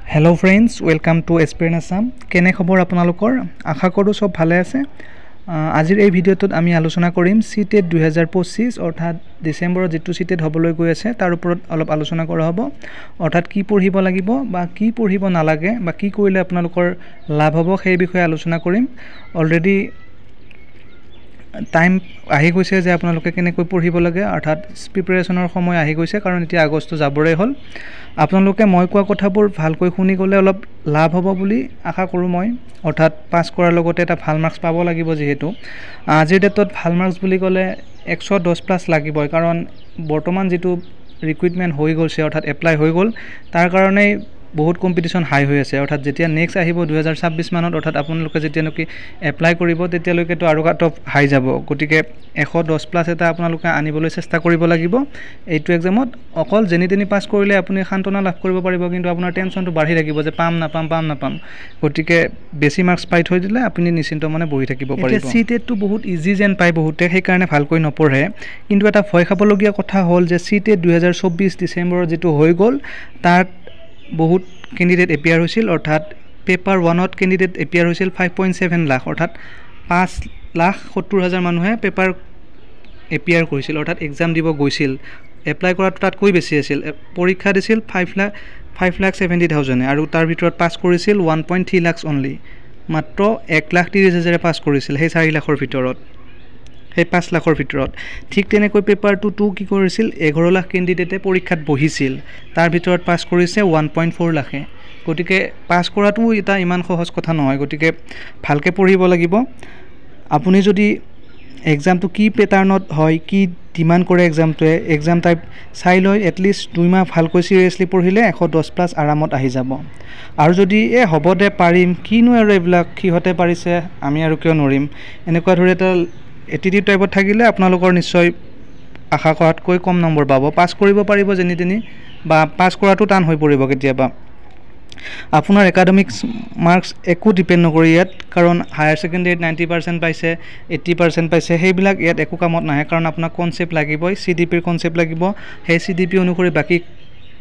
Hello friends, welcome to Experience Assam. কেনে খবৰ আপোনালোকৰ? আশা কৰো সব ভালে আছে। আজিৰ এই ভিডিঅ'টোত আমি আলোচনা কৰিম সিটেট 2025 অৰ্থাৎ ডিসেম্বৰত যেটো সিটেট হ'বলৈ গৈ আছে তাৰ ওপৰত অলপ আলোচনা কৰা হ'ব। অৰ্থাৎ কি পঢ়িব লাগিব বা কি পঢ়িব নালাগে বা কি কৰিলে আপোনালোকৰ লাভ হ'ব সেই বিষয়ে আলোচনা কৰিম। অলৰেডি টাইম আহি গৈছে যে আপোনালোকে কেনেকৈ পঢ়িব লাগে অৰ্থাৎ প্ৰিপাৰেচনৰ সময় আহি গৈছে কাৰণ এতিয়া আগষ্ট যাবৰে হ'ল। আপোনালোকে মই কোৱা কথাবোৰ ভালকৈ শুনি গলে অলপ লাভ হ'ব বুলি আশা কৰো মই অৰ্থাৎ পাস কৰাৰ লগতে এটা ভাল মাৰ্কস পাব লাগিব যেহেতু আজিৰ ডেটত ভাল মাৰ্কস বুলি ক'লে 110 প্লাস লাগিব কাৰণ বৰ্তমান যেটো ৰিক্ৰুটমেন্ট হৈ গলছে অৰ্থাৎ এপ্লাই হৈ গল তাৰ কাৰণে বহুত কম্পিটিশন হাই হৈ আছে অৰ্থাৎ যেতিয়া নেক্সট আহিব 2026 মানত অৰ্থাৎ আপোনালোকে যেতিয়া নকি এপ্লাই কৰিব তেতিয়ালৈকে তো আৰু কাট অফ হাই যাব গটিকে 110 প্লাস এটা আপোনালোকে আনিবলৈ চেষ্টা কৰিব লাগিব এইটো এক্সামত অকল জেনি পাস কৰিলে আপুনি শান্তনা লাভ কৰিব পাৰিব কিন্তু আপোনাৰ টেনচনটো বাঢ়ি থাকিব যে পাম নাপাম গটিকে বেছি মাৰ্কস পাই থৈ দিলে আপুনি নিশ্চিন্ত মানে বহি থাকিব পাৰিব এটা সিটেটটো বহুত ইজি যেন পাই বহুতে সেই কাৰণে ভালকৈ নপঢ়ে কিন্তু এটা ভয় খাবলগীয়া কথা হ'ল যে সিটেট 2024 ডিসেম্বৰত যেটো হৈ গল তাত বহুত ক্যান্ডিডেট এপিয়াৰ হৈছিল অৰ্থাৎ পেপাৰ 1ত ক্যান্ডিডেট এপিয়াৰ হৈছিল 5.7 লাখ অৰ্থাৎ 5,70,000 মানুহে পেপাৰ এপিয়াৰ কৰিছিল অৰ্থাৎ এক্সাম দিব গৈছিল এপ্লাই কৰাটো তাত কৈ বেছি আছিল পৰীক্ষা দিছিল 5,70,000 আৰু তাৰ ভিতৰত পাস কৰিছিল 1.3 লাখ অনলি মাত্ৰ 1,30,000 পাস কৰিছিল সেই 4 লাখৰ ভিতৰত সেই 5 লাখৰ ভিতৰত ঠিক তেনেকৈ পেপাৰ 2 কি কৰিছিল 11 লাখ ক্যান্ডিডেটে পৰীক্ষাত বহিছিল তাৰ ভিতৰত পাস কৰিছে 1.4 লাখে গটিকে পাস কৰাটো এটা ইমান সহজ কথা নহয় গটিকে ভালকে পঢ়িব লাগিব আপুনি যদি এক্সামটো কি প্যাটাৰ্নত হয় কি ডিমান্ড কৰে এক্সামটোৱে এক্সাম টাইপ চাই লয় এটলিষ্ট 2 মাহ ভালকৈ সিৰিয়াসলি পঢ়িলে 110 প্লাস আৰামত আহি যাব আৰু যদি হ'ব দে পাৰিম কিনো আৰু এইবিলাক কিহতে পাৰিছে আমি আৰু কিয় নৰিম এনেকুৱা ধৰে এটা এটিটিউড টাইপত থাকিলে আপোনালোকৰ নিশ্চয় আশা কৰাতকৈ কম নম্বৰ পাব পাস কৰিব পাৰিব জেনি বা পাস কৰাটো টান হৈ পৰিব কেতিয়াবা আপোনাৰ একাডেমিক্স মাৰ্কস একো ডিপেন্ড নকৰি ইয়াত কাৰণ হায়াৰ সেকেন্ডাৰীত 90% পাইছে 80% পাইছে সেইবিলাক ইয়াত একো কামত নাহে কাৰণ আপোনাক কনসেপ্ট লাগিবই সিডিপিৰ কনসেপ্ট লাগিব সেই সিডিপি অনুসৰি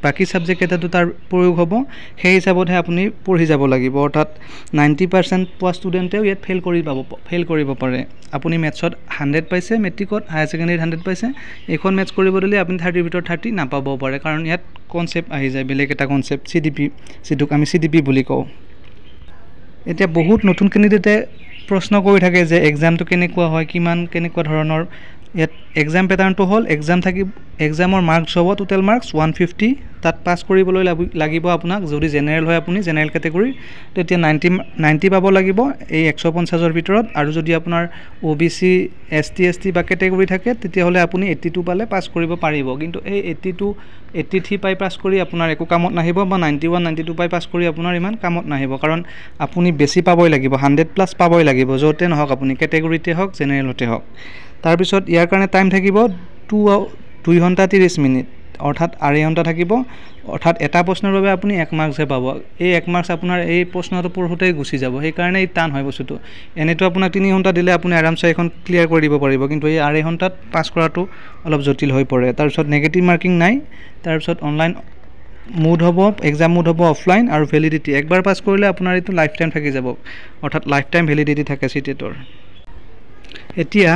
বাকি সাবজেক্ট এটাটো তাৰ প্ৰয়োগ হ'ব সেই হিচাপতহে আপুনি পঢ়ি যাব লাগিব অৰ্থাৎ 90% পোৱা ষ্টুডেন্টেও ইয়াত ফেল কৰিব পাৰে আপুনি মেথছত 100 পাইছে মেট্ৰিকত হায়াৰ সেকেন্ডাৰীত 100 পাইছে এখন মেথছ কৰিব দিলে আপুনি 30 ভিতৰত 30 নাপাব পাৰে কাৰণ ইয়াত কনসেপ্ট আহি যায় বেলেগ এটা কনসেপ্ট সিডিপি যেটোক আমি সিডিপি বুলি কওঁ এতিয়া বহুত নতুন ক্যান্ডিডেটে প্ৰশ্ন কৰি থাকে যে এক্সামটো কেনেকুৱা হয় কেনেকুৱা ধৰণৰ ইয়াত এক্সাম প্যাটাৰ্নটো হ'ল এক্সাম এক্সামৰ মাৰ্কস হ'ব টোটাল মাৰ্কস 150 তাত পাস কৰিবলৈ লাগিব আপোনাক যদি জেনাৰেল হয় আপুনি জেনাৰেল ক্যাটাগৰী তেতিয়া 90 পাব লাগিব এই 150 ৰ ভিতৰত আৰু যদি আপোনাৰ ওবিসি এসটি বা ক্যাটাগৰী থাকে তেতিয়া হলে আপুনি 82 পালে পাস কৰিব পাৰিব কিন্তু এই 83 পাই পাস কৰি আপোনাৰ একো কামত নাহিব বা 92 পাই পাস কৰি আপোনাৰ ইমান কামত নাহিব কাৰণ আপুনি বেছি পাবই লাগিব 100 প্লাস পাবই লাগিব যতে নহক আপুনি ক্যাটাগৰীতে হক জেনাৰেলতে হক তাৰ পিছত ইয়াৰ কাৰণে টাইম থাকিব 2 ঘণ্টা 30 মিনিট অৰ্থাৎ আঢ়ৈ ঘণ্টা থাকিব অৰ্থাৎ এটা প্ৰশ্নৰ বাবে আপুনি 1 মাৰ্কস হে পাব এই 1 মাৰ্কস আপোনাৰ এই প্ৰশ্নটো পঢ়োতেই গুছি যাব সেই কাৰণে এই টান হয় বস্তুটো এনেটো আপোনাক 3 ঘণ্টা দিলে আপুনি আৰামছে এখন ক্লিয়াৰ কৰি দিব পাৰিব কিন্তু এই আঢ়ৈ ঘণ্টাত পাস কৰাটো অলপ জটিল হৈ পৰে তাৰ পিছত নেগেটিভ মাৰ্কিং নাই তাৰ পিছত অনলাইন মুড হ'ব এক্সাম মুড হ'ব অফলাইন আৰু ভ্যালিডিটি একবাৰ পাস কৰিলে আপোনাৰ এটো লাইফ টাইম থাকি যাব অৰ্থাৎ লাইফ টাইম ভ্যালিডিটি থাকে সিটেটৰ এতিয়া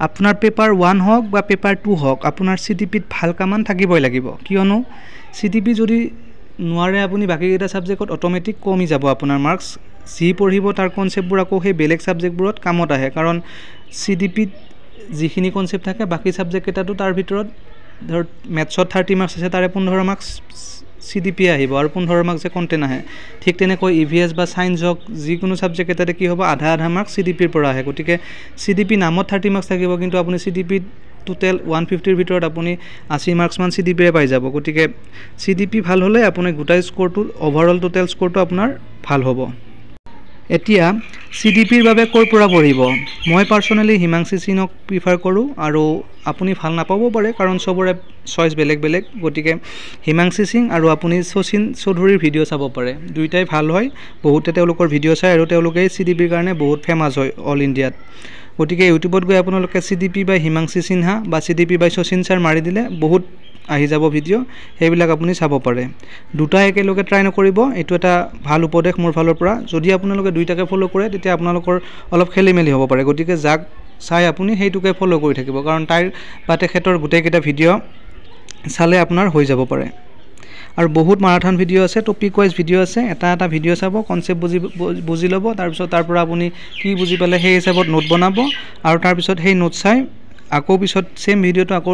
আপোনাৰ পেপাৰ 1 হওক বা পেপাৰ 2 হওক আপোনাৰ সিডিপিত ভাল কামান থাকিবই লাগিব কিয়নো সিডিপি যদি নোৱাৰে আপুনি বাকি এটা সাবজেক্টত অটোমেটিক কমি যাব আপোনাৰ মাৰ্কস যি পঢ়িব তাৰ কনসেপ্টবোৰ আকৌ সেই বেলেগ সাবজেক্টবোৰত কামত আহে কাৰণ সিডিপিত যিখিনি কনসেপ্ট থাকে বাকি সাবজেক্ট এটাটো তাৰ ভিতৰত ধৰ মেথছত 30 মাৰ্কস আছে তাৰে 15 মাৰ্কস সিডিপি আহিব আৰু 15 মাৰ্কস কন্টেন্ট আহে ঠিক তেনেকৈ ইভিএস বা সায়েন্স হক যিকোনো সাবজেক্ট এটাতে কি হ'ব আধা মাৰ্কস সিডিপিৰ পৰা আহে গটিকে সিডিপি নামত 30 মাৰ্কস থাকিব কিন্তু আপুনি সিডিপি টোটাল 150 ৰ ভিতৰত আপুনি 80 মাৰ্কস মান সিডিপিৰে পাই যাব গটিকে সিডিপি ভাল হলে আপুনি গোটাই স্কোৰটো ওভাৰঅল টোটাল স্কোৰটো আপোনাৰ ভাল হ'ব এতিয়া সিডিপিৰ বাবে কৰ পৰা পঢ়িব মই পাৰ্সোনালি হিমাংশী সিনক প্ৰিফাৰ কৰো আৰু আপুনি ভাল নাপাব পাৰে কাৰণ সবৰে চইচ বেলেগ গটিকে হিমাংশী সিং আৰু আপুনি শচীন চৌধুৰীৰ ভিডিও চাব পাৰে দুইটাই ভাল হয় বহুতে তেওঁলোকৰ ভিডিও চাই আৰু তেওঁলোকে সিডিপিৰ কাৰণে বহুত ফেমাস হয় অল ইন্ডিয়াত গতিকে ইউটিউবত গৈ আপোনালোকে CDP বাই হিমাংশী সিনহা বা CDP বাই শচীন ছাৰ মাৰি দিলে বহুত আহি যাব ভিডিঅ' সেইবিলাক আপুনি চাব পাৰে দুটা একেলগে ট্ৰাই নকৰিব এইটো এটা ভাল উপদেশ মোৰ ফালৰ পৰা যদি আপোনালোকে দুইটাকে ফলো কৰে তেতিয়া আপোনালোকৰ অলপ খেলিমেলি হ'ব পাৰে গতিকে যাক চাই আপুনি সেইটোকে ফলো কৰি থাকিব কাৰণ তাইৰ বা তেখেতৰ গোটেইকেইটা ভিডিঅ' চালে আপোনাৰ হৈ যাব পাৰে আৰু বহুত মাৰাথন ভিডিঅ' আছে টপিক ওয়াইজ ভিডিঅ' আছে এটা ভিডিঅ' চাব কনসেপ্ট বুজি ল'ব তাৰ পিছত তাৰ পৰা আপুনি কি বুজি পালে সেই হিচাপত নোট বনাব আৰু তাৰ পিছত সেই নোট চাই আকৌ পিছত সেম ভিডিঅ'টো আকৌ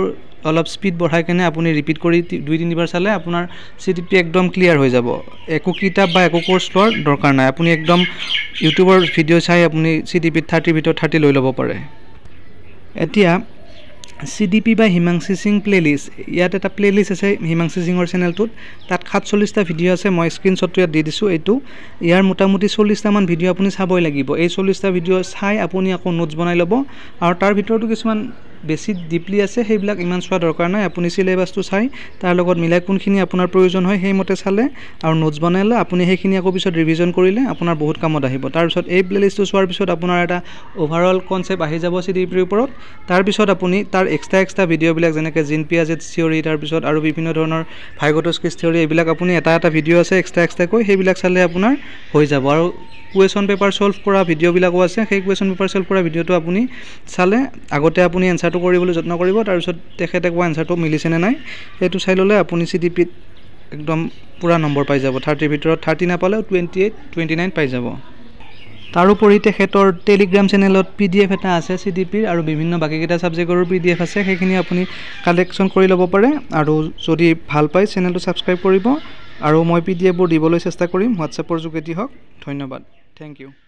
অলপ স্পিড বঢ়াই কেনে আপুনি ৰিপিট কৰি 2-3 বাৰ চালে আপোনাৰ CDP একদম ক্লিয়াৰ হৈ যাব একো কিতাপ বা একো কোৰ্স লোৱাৰ দৰকাৰ নাই আপুনি একদম ইউটিউবৰ ভিডিঅ' চাই আপুনি CDP 30 ভিতৰত 30 লৈ ল'ব পাৰে এতিয়া CDP বাই হিমাংশী সিং প্লেলিষ্ট ইয়াত এটা প্লেলিষ্ট আছে হিমাংশী সিংৰ চেনেলটোত তাত 47টা ভিডিঅ' আছে মই স্ক্ৰিনশ্বটটো ইয়াত দি দিছো এইটো ইয়াৰ মোটামুটি 40টা মান ভিডিঅ' আপুনি চাবই লাগিব এই 40টা ভিডিঅ' চাই আপুনি আকৌ নোটছ বনাই ল'ব আৰু তাৰ ভিতৰতো কিছুমান বেছি ডিপলি আছে সেইবিলাক ইমান চোৱা দৰকাৰ নাই আপুনি সিলেবাসটো চাই তাৰ লগত মিলাই কোনখিনি আপোনাৰ প্ৰয়োজন হয় সেই মতে চালে আৰু নোটছ বনালে আপুনি সেইখিনি আকৌ পিছত ৰিভিজন কৰিলে আপোনাৰ বহুত কামত আহিব তাৰ পিছত এই প্লেলিষ্টটো চোৱাৰ পিছত আপোনাৰ এটা ওভাৰঅল কনসেপ্ট আহি যাব CDPৰ ওপৰত তাৰ পিছত আপুনি তাৰ এক্সট্ৰা ভিডিঅ' বিলাক যেনেকৈ জিন পিয়াজেট থিওৰি তাৰ পিছত আৰু বিভিন্ন ধৰণৰ ভাইগোটস্কিছ থিওৰি এইবিলাক আপুনি এটা ভিডিঅ' আছে এক্সট্ৰা কৈ সেইবিলাক চালে আপোনাৰ হৈ যাব আৰু কুৱেশ্যন পেপাৰ সলভ কৰা ভিডিঅ' বিলাকো আছে সেই কুৱেশ্যন পেপাৰ সলভ কৰা ভিডিঅ'টো আপুনি চালে আগতে আপুনি এনসাৰটো কৰিবলৈ যত্ন কৰিব তাৰ পিছত তেখেতে কোৱা এনসাৰটো মিলিছে নে নাই সেইটো চাই ল'লে আপুনি CDP একদম পুৰা নম্বৰ পাই যাব 30 ভিতৰত 30 নাপালেও 28 29 পাই যাব তাৰোপৰি তেখেতৰ টেলিগ্ৰাম চেনেলত PDF এটা আছে CDPৰ আৰু বিভিন্ন বাকিকেইটা সাবজেক্টৰ PDF আছে সেইখিনি আপুনি কালেকচন কৰি ল'ব পাৰে আৰু যদি ভাল পায় চেনেলটো সাবস্ক্ৰাইব কৰিব আৰু মই PDF বোৰ দিবলৈ চেষ্টা কৰিম WhatsAppৰ যোগেদি হওক ধন্যবাদ থ্যাংক ইউ